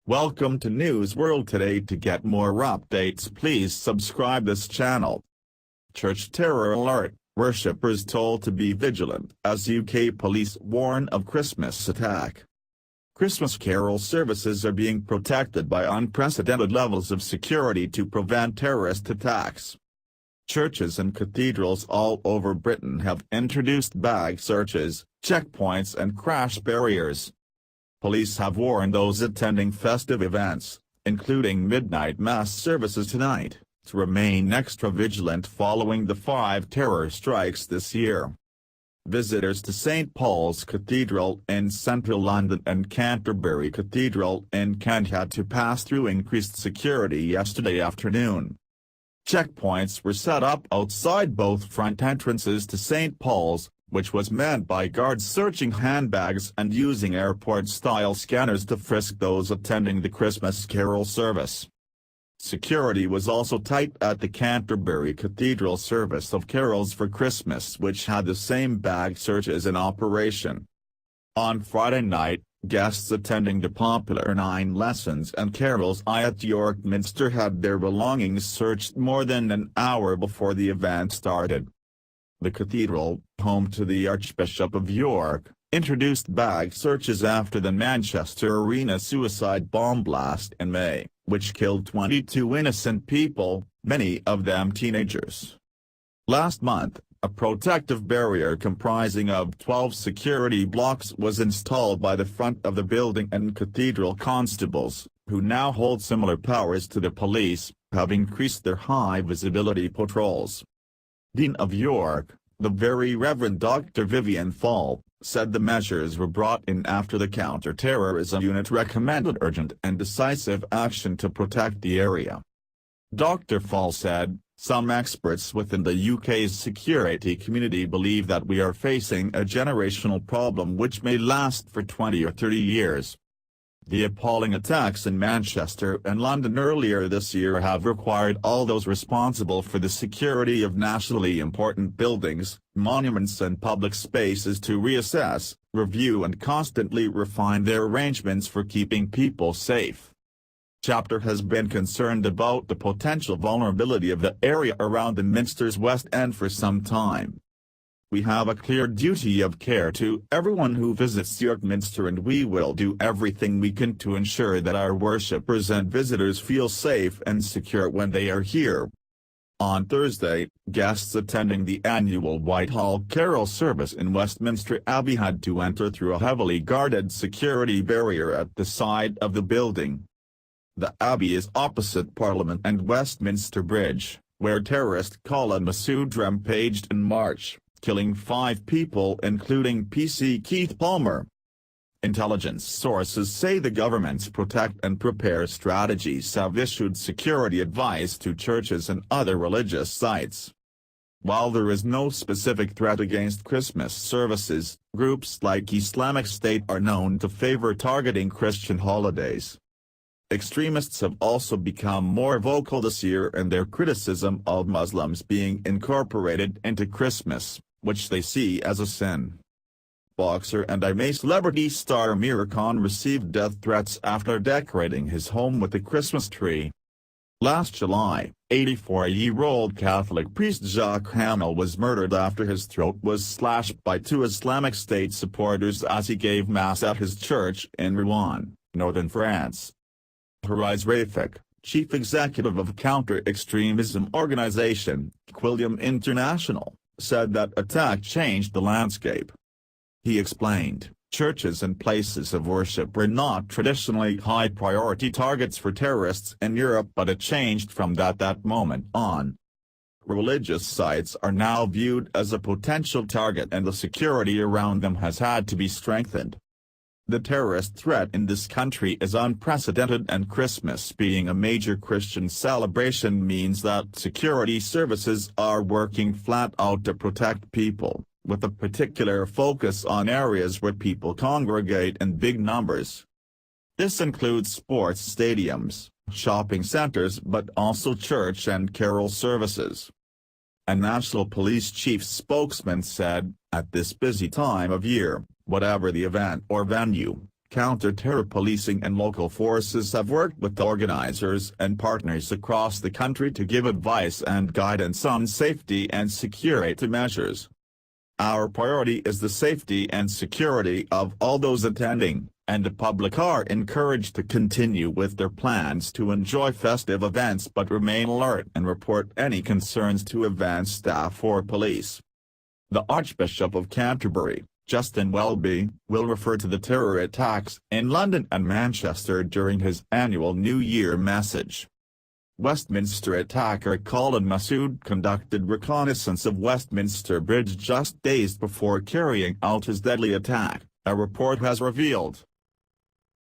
Welcome to News World Today. To get more updates, please subscribe this channel. Church terror alert, worshippers told to be vigilant as UK police warn of Christmas attack. Christmas carol services are being protected by unprecedented levels of security to prevent terrorist attacks. Churches and cathedrals all over Britain have introduced bag searches, checkpoints and crash barriers. Police have warned those attending festive events, including midnight mass services tonight, to remain extra vigilant following the 5 terror strikes this year. Visitors to St Paul's Cathedral in central London and Canterbury Cathedral in Kent had to pass through increased security yesterday afternoon. Checkpoints were set up outside both front entrances to St Paul's, which was manned by guards searching handbags and using airport-style scanners to frisk those attending the Christmas carol service. Security was also tight at the Canterbury Cathedral service of Carols for Christmas, which had the same bag searches in operation. On Friday night, guests attending the popular 9 lessons and carols at York Minster had their belongings searched more than an hour before the event started. The cathedral, home to the Archbishop of York, introduced bag searches after the Manchester Arena suicide bomb blast in May, which killed 22 innocent people, many of them teenagers. Last month, a protective barrier comprising of 12 security blocks was installed by the front of the building, and cathedral constables, who now hold similar powers to the police, have increased their high-visibility patrols. Dean of York, the Very Reverend Dr. Vivian Fall, said the measures were brought in after the counter-terrorism unit recommended urgent and decisive action to protect the area. Dr. Fall said, "Some experts within the UK's security community believe that we are facing a generational problem which may last for 20 or 30 years. The appalling attacks in Manchester and London earlier this year have required all those responsible for the security of nationally important buildings, monuments and public spaces to reassess, review and constantly refine their arrangements for keeping people safe." Chapter has been concerned about the potential vulnerability of the area around the Minster's West End for some time. "We have a clear duty of care to everyone who visits York Minster, and we will do everything we can to ensure that our worshippers and visitors feel safe and secure when they are here." On Thursday, guests attending the annual Whitehall Carol service in Westminster Abbey had to enter through a heavily guarded security barrier at the side of the building. The Abbey is opposite Parliament and Westminster Bridge, where terrorist Colin Massoud rampaged in March, killing 5 people including PC Keith Palmer. Intelligence sources say the government's protect and prepare strategies have issued security advice to churches and other religious sites. While there is no specific threat against Christmas services, groups like Islamic State are known to favor targeting Christian holidays. Extremists have also become more vocal this year in their criticism of Muslims being incorporated into Christmas, which they see as a sin. Boxer and MMA celebrity star Amir Khan received death threats after decorating his home with a Christmas tree. Last July, 84-year-old Catholic priest Jacques Hamel was murdered after his throat was slashed by 2 Islamic State supporters as he gave mass at his church in Rouen, northern France. Horais Rafik, chief executive of counter-extremism organization, Quilliam International, said that attack changed the landscape. He explained, "Churches and places of worship were not traditionally high-priority targets for terrorists in Europe, but it changed from that moment on. Religious sites are now viewed as a potential target, and the security around them has had to be strengthened. The terrorist threat in this country is unprecedented, and Christmas being a major Christian celebration means that security services are working flat out to protect people, with a particular focus on areas where people congregate in big numbers. This includes sports stadiums, shopping centers, but also church and carol services." A National Police Chief spokesman said, "At this busy time of year, whatever the event or venue, counter-terror policing and local forces have worked with organizers and partners across the country to give advice and guidance on safety and security measures. Our priority is the safety and security of all those attending, and the public are encouraged to continue with their plans to enjoy festive events but remain alert and report any concerns to event staff or police. The Archbishop of Canterbury, Justin Welby, will refer to the terror attacks in London and Manchester during his annual New Year message. Westminster attacker Khalid Masood conducted reconnaissance of Westminster Bridge just days before carrying out his deadly attack, a report has revealed.